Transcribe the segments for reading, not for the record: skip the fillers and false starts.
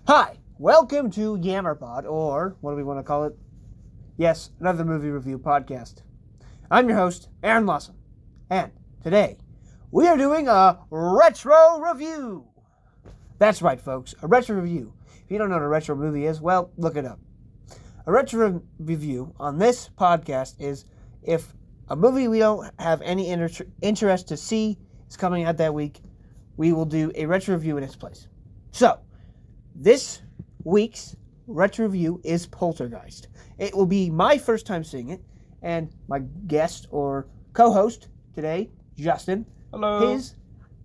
Hi, welcome to YammerPod, or what do we want to call it? Yes, another movie review podcast. I'm your host, Aaron Lawson, and today we are doing a retro review. That's right, folks, a retro review. If you don't know what a retro movie is, well, look it up. A retro review on this podcast is if a movie we don't have any interest to see is coming out that week, we will do a retro review in its place. So, this week's retro review is PolterGeist. It will be my first time seeing it, and my guest or co-host today, Justin. Hello. His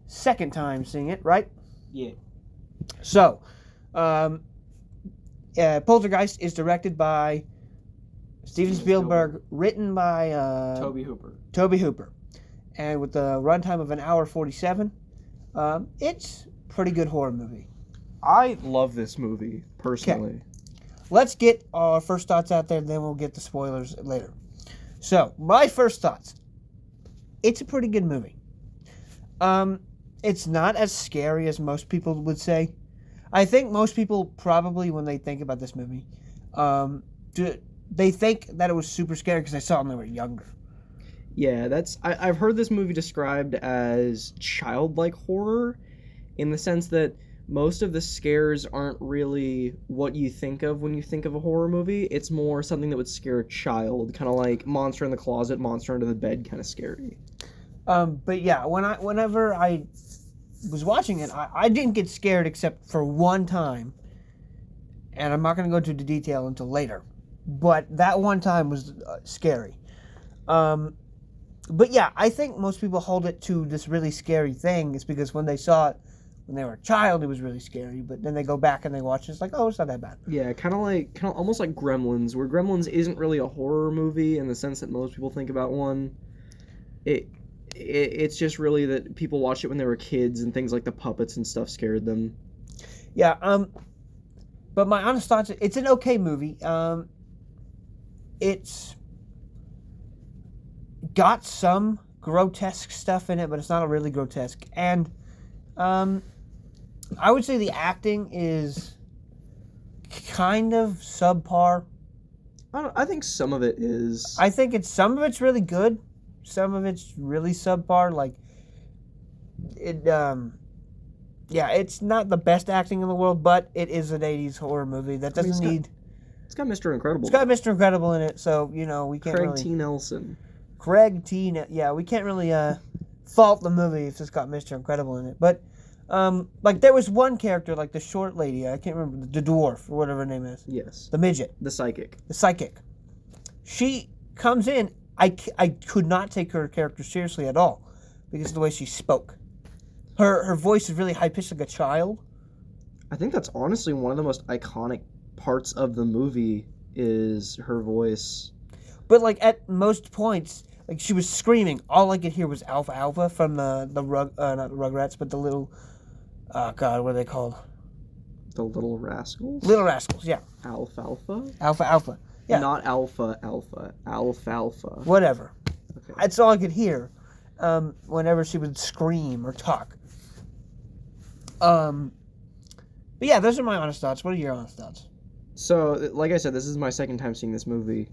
second time seeing it, right? Yeah. So, Poltergeist is directed by Steven Spielberg, written by Toby Hooper, and with a runtime of an hour 47. It's a pretty good horror movie. I love this movie, personally. Okay. Let's get our first thoughts out there, then we'll get the spoilers later. So, my first thoughts. It's a pretty good movie. It's not as scary as most people would say. I think most people probably, when they think about this movie, they think that it was super scary because they saw it when they were younger. Yeah, I've heard this movie described as childlike horror, in the sense that most of the scares aren't really what you think of when you think of a horror movie. It's more something that would scare a child, kind of like Monster in the Closet, Monster Under the Bed kind of scary. But yeah, whenever I was watching it, I didn't get scared except for one time, and I'm not going to go into the detail until later. But that one time was scary. But yeah, I think most people hold it to this really scary thing. It's because when they saw it when they were a child, it was really scary. But then they go back and they watch it, it's like, oh, it's not that bad. Yeah, kind of almost like Gremlins, where Gremlins isn't really a horror movie in the sense that most people think about one. It's just really that people watched it when they were kids, and things like the puppets and stuff scared them. Yeah. But my honest thoughts, it's an okay movie. It's got some grotesque stuff in it, but it's not really grotesque. And I would say the acting is kind of subpar. I think some of it is. I think some of it's really good. Some of it's really subpar. Like, it's not the best acting in the world, but it is an 80s horror movie that doesn't need... It's got Mr. Incredible. It's got Mr. Incredible in it, so, we can't Craig T. Nelson. Yeah, we can't really fault the movie if it's got Mr. Incredible in it. But, there was one character, like the short lady, I can't remember, the dwarf, or whatever her name is. Yes. The midget. The psychic. She comes in, I could not take her character seriously at all, because of the way she spoke. Her voice is really high-pitched like a child. I think that's honestly one of the most iconic parts of the movie is her voice. But, at most points, she was screaming. All I could hear was Alpha Alpha from not the Rugrats, but the little, oh God, what are they called? The Little Rascals? Little Rascals, yeah. Alfalfa? Alpha, yeah. Not alfalfa. Whatever. Okay. That's all I could hear whenever she would scream or talk. But yeah, those are my honest thoughts. What are your honest thoughts? So, like I said, this is my second time seeing this movie.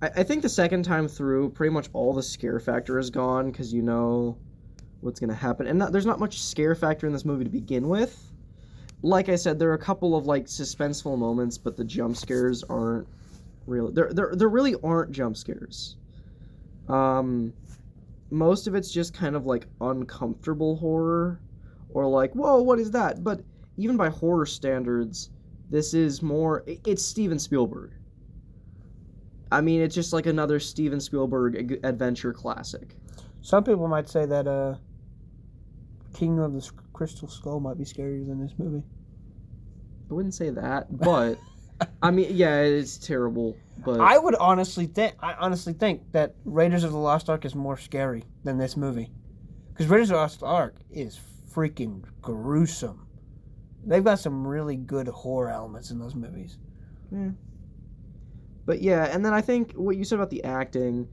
I think the second time through, pretty much all the scare factor is gone, because you know what's going to happen. And there's not much scare factor in this movie to begin with. Like I said, there are a couple of, suspenseful moments, but the jump scares aren't really... There really aren't jump scares. Most of it's just kind of, uncomfortable horror, or whoa, what is that? But even by horror standards... This is more... It's Steven Spielberg. I mean, it's just like another Steven Spielberg adventure classic. Some people might say that Kingdom of the Crystal Skull might be scarier than this movie. I wouldn't say that, but... I mean, yeah, it's terrible, but... I honestly think that Raiders of the Lost Ark is more scary than this movie. Because Raiders of the Lost Ark is freaking gruesome. They've got some really good horror elements in those movies. Yeah. But yeah, and then I think what you said about the acting,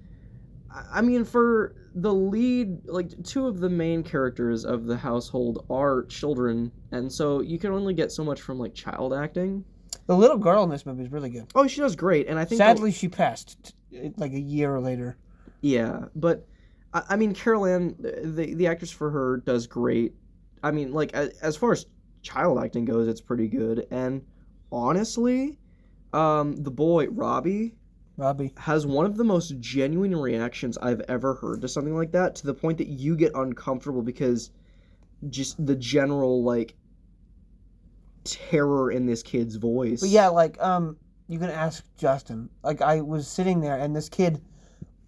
I mean, for the lead, like, two of the main characters of the household are children, and so you can only get so much from, like, child acting. The little girl in this movie is really good. Oh, she does great, and I think... Sadly, she passed, like, a year later. Yeah, but, I mean, Carol Ann, the actress for her does great. I mean, like, as far as child acting goes, it's pretty good, and honestly, the boy, Robbie... has one of the most genuine reactions I've ever heard to something like that, to the point that you get uncomfortable because just the general, like, terror in this kid's voice. But yeah, like, you can ask Justin. Like, I was sitting there, and this kid,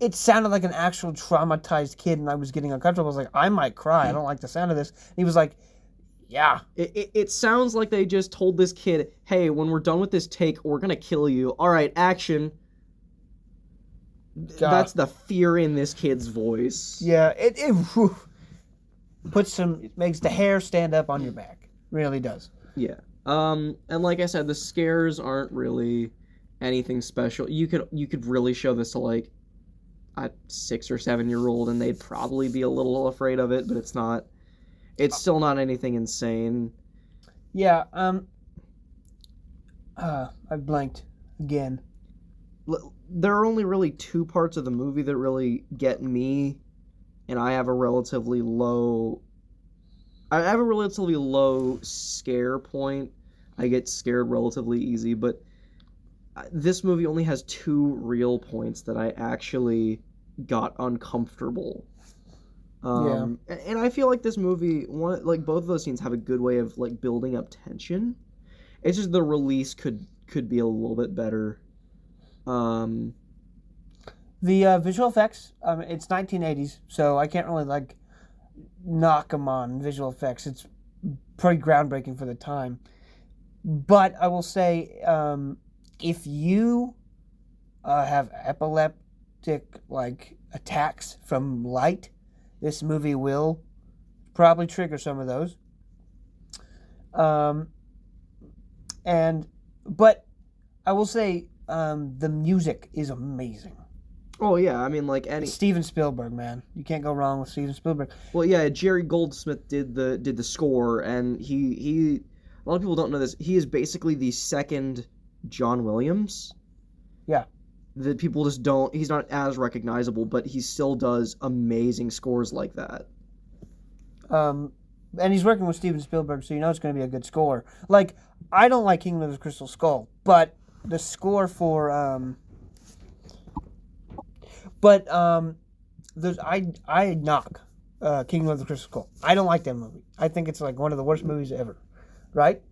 it sounded like an actual traumatized kid, and I was getting uncomfortable. I was like, I might cry. I don't like the sound of this. And he was like, yeah. It sounds like they just told this kid, hey, when we're done with this take, we're going to kill you. All right, action. God. That's the fear in this kid's voice. Yeah, it makes the hair stand up on your back. Really does. Yeah. And like I said, the scares aren't really anything special. You could really show this to like a 6 or 7 year old and they'd probably be a little afraid of it, but it's still not anything insane. Yeah, I blanked again. There are only really 2 parts of the movie that really get me, and I have a relatively low scare point. I get scared relatively easy, but this movie only has 2 real points that I actually got uncomfortable. And I feel like this movie, both of those scenes have a good way of like building up tension. It's just the release could be a little bit better. The visual effects, it's 1980s, so I can't really like knock them on visual effects. It's pretty groundbreaking for the time. But I will say, if you have epileptic like attacks from light, this movie will probably trigger some of those. But I will say, the music is amazing. Oh yeah, I mean Steven Spielberg, man, you can't go wrong with Steven Spielberg. Well, yeah, Jerry Goldsmith did the score, and he a lot of people don't know this. He is basically the second John Williams. Yeah, that people just don't. He's not as recognizable, but he still does amazing scores like that. And he's working with Steven Spielberg, so you know it's going to be a good score. Like, I don't like Kingdom of the Crystal Skull, but the score for I knock Kingdom of the Crystal Skull. I don't like that movie. I think it's like one of the worst movies ever, right? I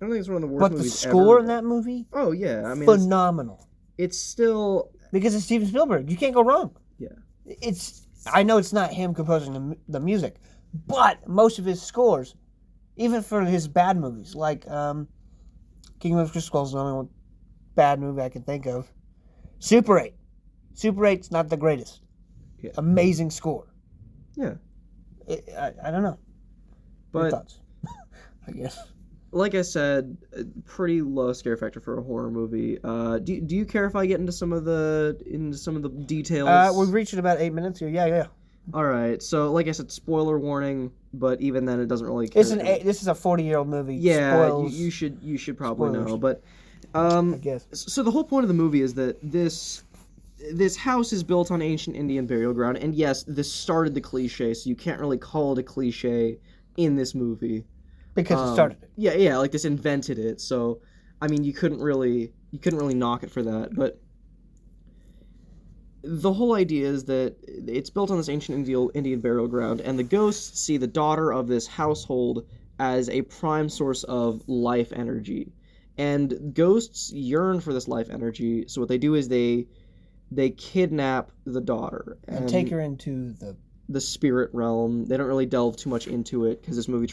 don't think it's one of the worst movies ever. But the score in that movie, oh yeah, I mean, phenomenal. It's still because it's Steven Spielberg. You can't go wrong. Yeah, I know it's not him composing the music, but most of his scores, even for his bad movies, like Kingdom of the Crystal Skull is the only one bad movie I can think of. Super 8. Super 8's not the greatest. Yeah. Amazing score. Yeah. I don't know. But your thoughts? I guess. Like I said, pretty low scare factor for a horror movie. Do you care if I get into some of the details? We've reached about 8 minutes here. Yeah. All right. So, like I said, spoiler warning. But even then, it doesn't really. This is a 40-year-old movie. Yeah, you should probably know. But I guess. So the whole point of the movie is that this house is built on ancient Indian burial ground, and yes, this started the cliche, so you can't really call it a cliche in this movie. Because it started it. Yeah, like this invented it. So, I mean, you couldn't really knock it for that. But the whole idea is that it's built on this ancient Indian burial ground, and the ghosts see the daughter of this household as a prime source of life energy. And ghosts yearn for this life energy, so what they do is they kidnap the daughter and take her into the spirit realm. They don't really delve too much into it because this movie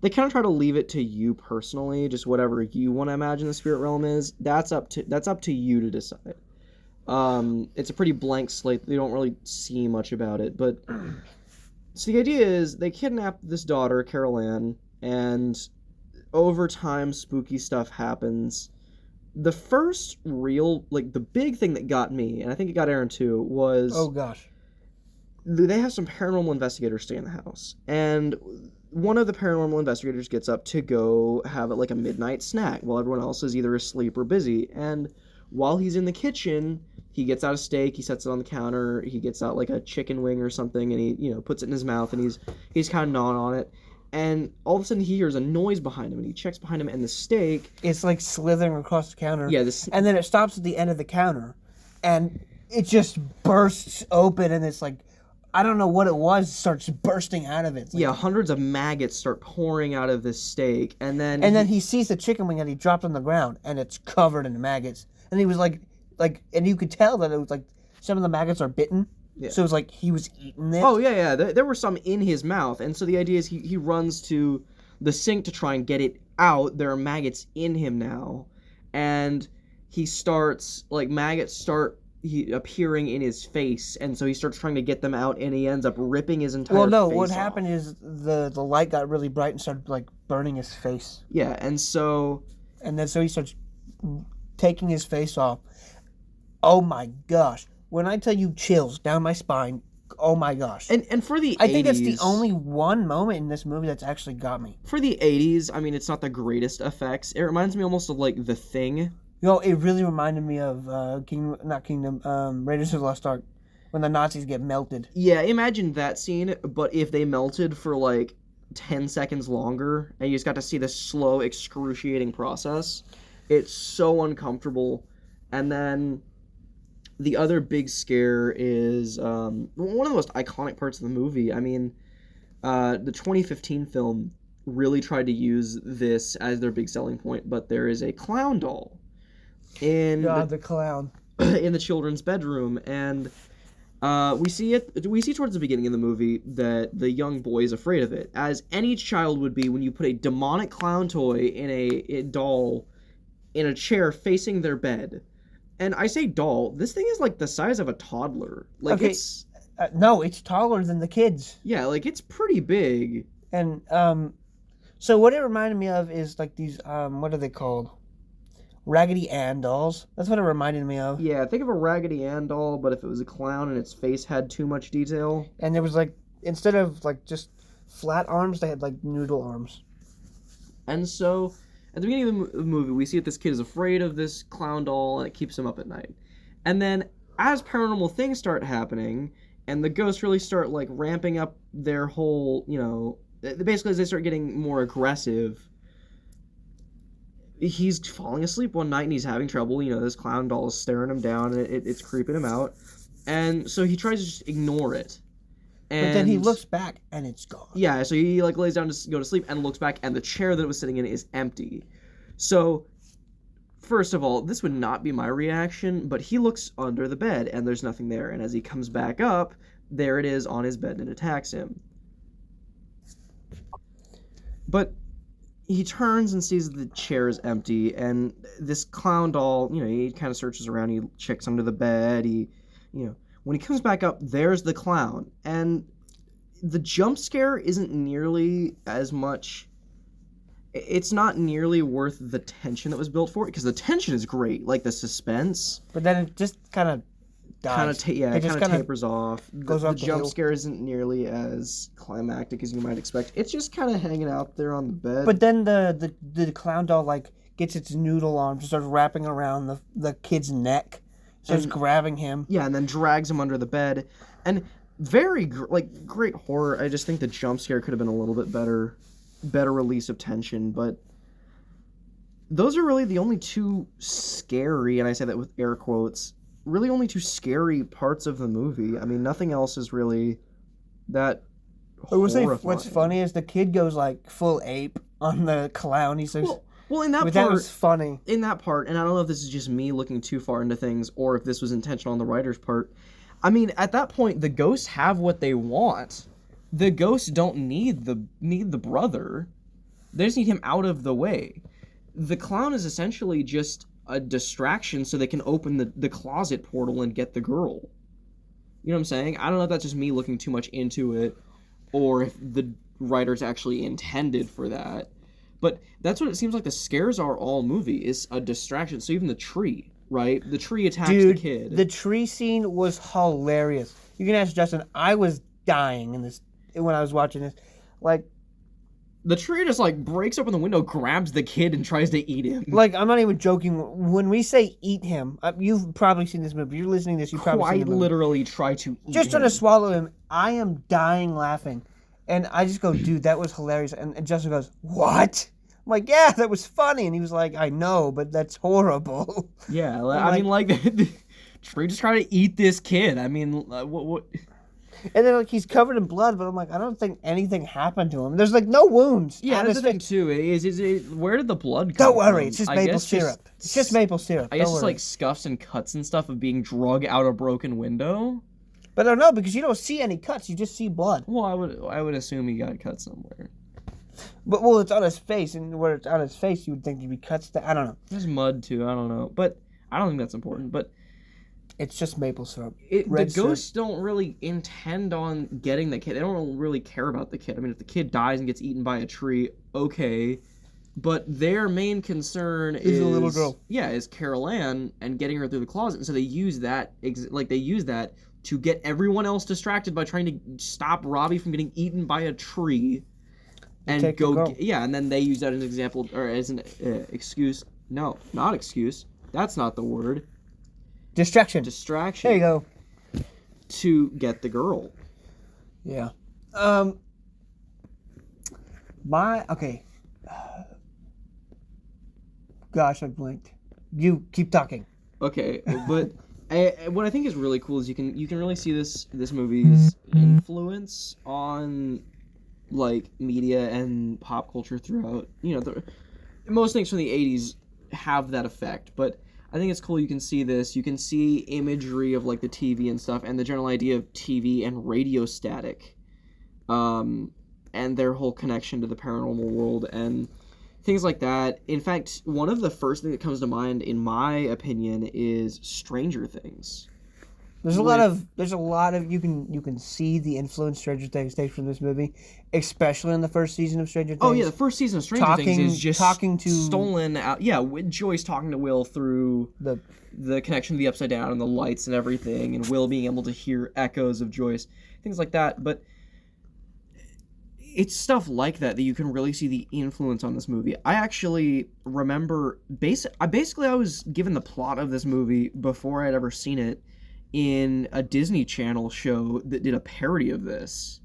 they kind of try to leave it to you personally, just whatever you want to imagine the spirit realm is. That's up to you to decide. It's a pretty blank slate. They don't really see much about it, but so the idea is they kidnap this daughter, Carol Ann, and over time spooky stuff happens. The first real, like, the big thing that got me, and I think it got Aaron too, was... Oh, gosh. They have some paranormal investigators stay in the house, and one of the paranormal investigators gets up to go have like a midnight snack while everyone else is either asleep or busy. And while he's in the kitchen, he gets out a steak, he sets it on the counter, he gets out like a chicken wing or something, and he puts it in his mouth, and he's kind of gnawing on it. And all of a sudden he hears a noise behind him, and he checks behind him, and the steak... It's like slithering across the counter. Yeah, and then it stops at the end of the counter, and it just bursts open, and it's like... I don't know what it was, starts bursting out of it. Like, hundreds of maggots start pouring out of this steak, and then... And then he sees the chicken wing that he dropped on the ground, and it's covered in maggots. And he was like, and you could tell that it was like, some of the maggots are bitten. Yeah. So it was like he was eating it. Oh, yeah. There were some in his mouth, and so the idea is he runs to the sink to try and get it out. There are maggots in him now, and he starts, like, maggots start... appearing in his face, and so he starts trying to get them out, and he ends up ripping his entire face off. What happened is the light got really bright and started like burning his face. Yeah, and then he starts taking his face off. Oh my gosh. When I tell you chills down my spine, oh my gosh. And for the 80s... I think that's the only one moment in this movie that's actually got me. For the 80s, I mean, it's not the greatest effects. It reminds me almost of like The Thing. It really reminded me of Raiders of the Lost Ark, when the Nazis get melted. Yeah, imagine that scene, but if they melted for like 10 seconds longer, and you just got to see this slow, excruciating process. It's so uncomfortable. And then the other big scare is one of the most iconic parts of the movie. I mean, the 2015 film really tried to use this as their big selling point, but there is a clown doll the clown in the children's bedroom, and we see towards the beginning of the movie that the young boy is afraid of it, as any child would be when you put a demonic clown toy in a doll in a chair facing their bed. And I say doll, this thing is like the size of a toddler. Like, okay. It's taller than the kids. Yeah, like, it's pretty big. And so what it reminded me of is like these what are they called? Raggedy Ann dolls. That's what it reminded me of. Yeah, think of a Raggedy Ann doll, but if it was a clown and its face had too much detail. And there was like, instead of like just flat arms, they had like noodle arms. And so, at the beginning of the movie, we see that this kid is afraid of this clown doll, and it keeps him up at night. And then, as paranormal things start happening, and the ghosts really start like ramping up their whole, basically as they start getting more aggressive, he's falling asleep one night and he's having trouble. This clown doll is staring him down, and it's creeping him out. And so he tries to just ignore it. But then he looks back and it's gone. Yeah, so he like lays down to go to sleep and looks back, and the chair that it was sitting in is empty. So, first of all, this would not be my reaction, but he looks under the bed and there's nothing there. And as he comes back up, there it is on his bed and it attacks him. But he turns and sees the chair is empty, and this clown doll, he kind of searches around, he checks under the bed, when he comes back up, there's the clown. And the jump scare isn't nearly as much, it's not nearly worth the tension that was built for it, because the tension is great, like the suspense. But then it just kind of dies. It kind of tapers off. The jump hill. Scare isn't nearly as climactic as you might expect. It's just kind of hanging out there on the bed. But then the clown doll like gets its noodle arms and starts wrapping around the kid's neck, starts grabbing him. Yeah, and then drags him under the bed. And very great horror. I just think the jump scare could have been a little bit better release of tension. But those are really the only two scary, and I say that with air quotes, really only two scary parts of the movie. I mean, nothing else is really that horrifying. What's funny is the kid goes like full ape on the clown. He says, well, in that part, that was funny. In that part, and I don't know if this is just me looking too far into things or if this was intentional on the writer's part. I mean, at that point, the ghosts have what they want. The ghosts don't need the brother. They just need him out of the way. The clown is essentially just a distraction so they can open the closet portal and get the girl. You know what I'm saying? I don't know if that's just me looking too much into it or if the writers actually intended for that. But that's what it seems like the scares are all movie, is a distraction. So even the tree, right? The tree attacks the kid. The tree scene was hilarious. You can ask Justin. I was dying in this when I was watching this. Like, the tree just like breaks open the window, grabs the kid, and tries to eat him. like, I'm not even joking. When we say eat him, you've probably seen this movie. You're listening to this. You probably seen the movie. Literally try to eat just him. trying to swallow him. I am dying laughing, and I just go, dude, that was hilarious. And Justin goes, what? I'm like, yeah, that was funny. And he was like, I know, but that's horrible. Yeah, I mean, like the tree just trying to eat this kid. I mean, what? And then like he's covered in blood, but I'm like, I don't think anything happened to him. There's like no wounds. Yeah, that's the thing too. Where did the blood come Don't worry, from? it's just maple syrup. It's just maple syrup. I guess it's like scuffs and cuts and stuff of being drug out a broken window. But I don't know, because you don't see any cuts, you just see blood. Well, I would assume he got cut somewhere. But well, it's on his face, and where it's on his face, you would think there'd be cuts. I don't know. There's mud too. I don't know, but I don't think that's important. But it's just maple syrup. The ghosts don't really intend on getting the kid. They don't really care about the kid. I mean, if the kid dies and gets eaten by a tree, okay. But their main concern is a little girl. Yeah, is Carol Ann and getting her through the closet. And so they use that, to get everyone else distracted by trying to stop Robbie from getting eaten by a tree. And go, yeah, and then they use that as an example, or as an excuse. No, not excuse. That's not the word. Distraction. Distraction. There you go. To get the girl. Yeah. Okay. Gosh, I blinked. You keep talking. Okay, but what I think is really cool is you can really see this movie's influence on like media and pop culture throughout. You know, most things from the 80s have that effect, but I think it's cool you can see this. You can see imagery of like the TV and stuff, and the general idea of TV and radio static, and their whole connection to the paranormal world and things like that. In fact, one of the first things that comes to mind, in my opinion, is Stranger Things. There's a lot of you can see the influence Stranger Things takes from this movie, especially in the first season of Stranger Things. Oh yeah, the first season of Stranger Things is just stolen out. Yeah, with Joyce talking to Will through the connection to the Upside Down and the lights and everything, and Will being able to hear echoes of Joyce, things like that. But it's stuff like that you can really see the influence on this movie. I actually remember I was given the plot of this movie before I'd ever seen it in a Disney Channel show that did a parody of this.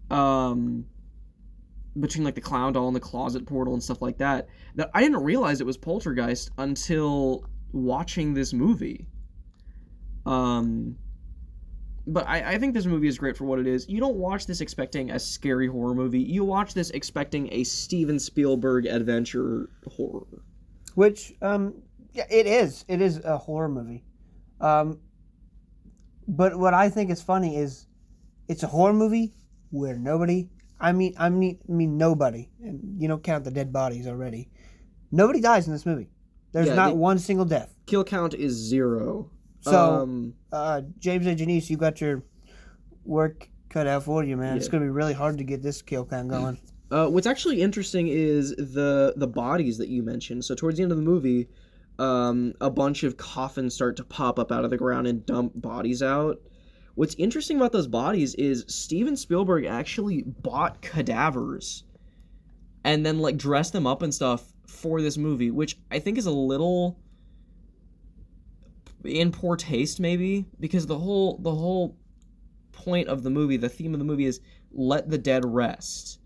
Between like the clown doll and the closet portal and stuff like that I didn't realize it was Poltergeist until watching this movie. But I think this movie is great for what it is. You don't watch this expecting a scary horror movie. You watch this expecting a Steven Spielberg adventure horror. Which, yeah, it is. It is a horror movie. But what I think is funny is it's a horror movie where nobody, I mean nobody, and you don't count the dead bodies already. Nobody dies in this movie. There's not one single death. Kill count is 0. So, James and Janice, you got your work cut out for you, man. Yeah. It's going to be really hard to get this kill count going. What's actually interesting is the bodies that you mentioned. So towards the end of the movie, a bunch of coffins start to pop up out of the ground and dump bodies out. What's interesting about those bodies is Steven Spielberg actually bought cadavers and then like dressed them up and stuff for this movie, which I think is a little in poor taste maybe, because the whole point of the movie, the theme of the movie is let the dead rest.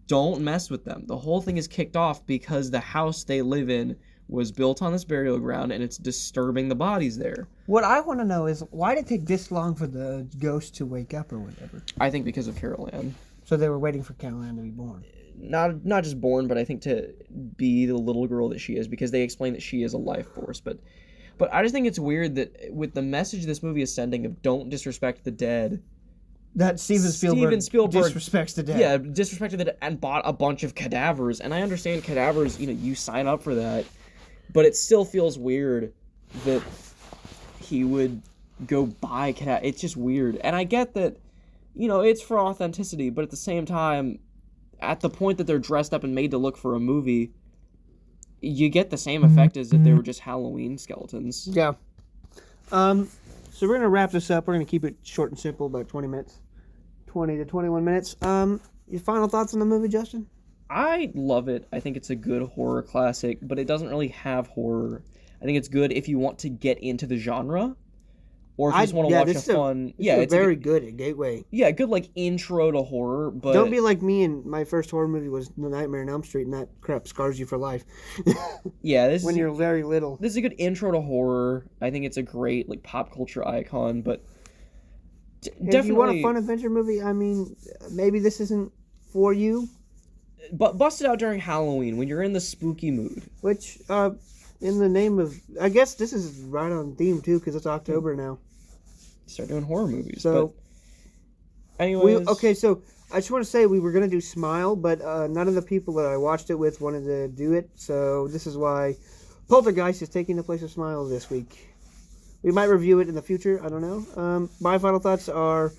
Don't mess with them. The whole thing is kicked off because the house they live in was built on this burial ground and it's disturbing the bodies there. What I want to know is why did it take this long for the ghost to wake up or whatever? I think because of Carol Ann. So they were waiting for Carol Ann to be born. Not just born, but I think to be the little girl that she is, because they explain that she is a life force. But I just think it's weird that with the message this movie is sending of don't disrespect the dead, that Steven Spielberg disrespects the dead. Yeah, disrespected the dead and bought a bunch of cadavers. And I understand cadavers, you sign up for that. But it still feels weird that he would go buy cadavers. It's just weird. And I get that, it's for authenticity, but at the same time, at the point that they're dressed up and made to look for a movie, you get the same effect as if they were just Halloween skeletons. Yeah. So we're gonna wrap this up. We're gonna keep it short and simple, about 20 minutes, 20 to 21 minutes. Your final thoughts on the movie, Justin? I love it. I think it's a good horror classic, but it doesn't really have horror. I think it's good if you want to get into the genre, or if you just want to watch a fun. It's very good gateway. Yeah, good like intro to horror. But don't be like me. And my first horror movie was The Nightmare on Elm Street, and that crap scars you for life. Yeah, when you're very little. This is a good intro to horror. I think it's a great like pop culture icon, but definitely. If you want a fun adventure movie, I mean, maybe this isn't for you. But bust it out during Halloween when you're in the spooky mood. Which, in the name of, I guess this is right on theme too, because it's October now. Start doing horror movies. So, anyways, so I just want to say we were gonna do Smile, but none of the people that I watched it with wanted to do it. So this is why PolterGeist is taking the place of Smile this week. We might review it in the future. I don't know. My final thoughts are,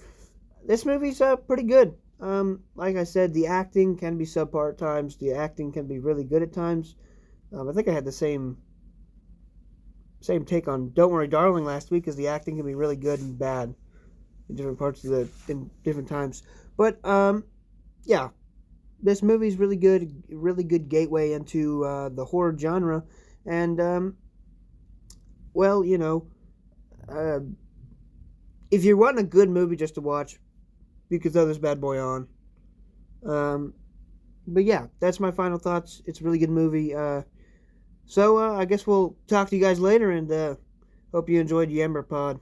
this movie's pretty good. Like I said, the acting can be subpar at times. The acting can be really good at times. I think I had the same take on Don't Worry Darling last week, because the acting can be really good and bad in different parts of in different times. But yeah, this movie's really good gateway into the horror genre. And well, you know, if you're wanting a good movie just to watch, you could throw this bad boy on. But yeah, that's my final thoughts. It's a really good movie. So I guess we'll talk to you guys later, and hope you enjoyed Yammer Pod.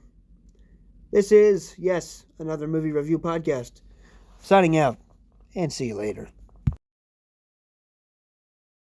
This is, yes, another movie review podcast. Signing out, and see you later.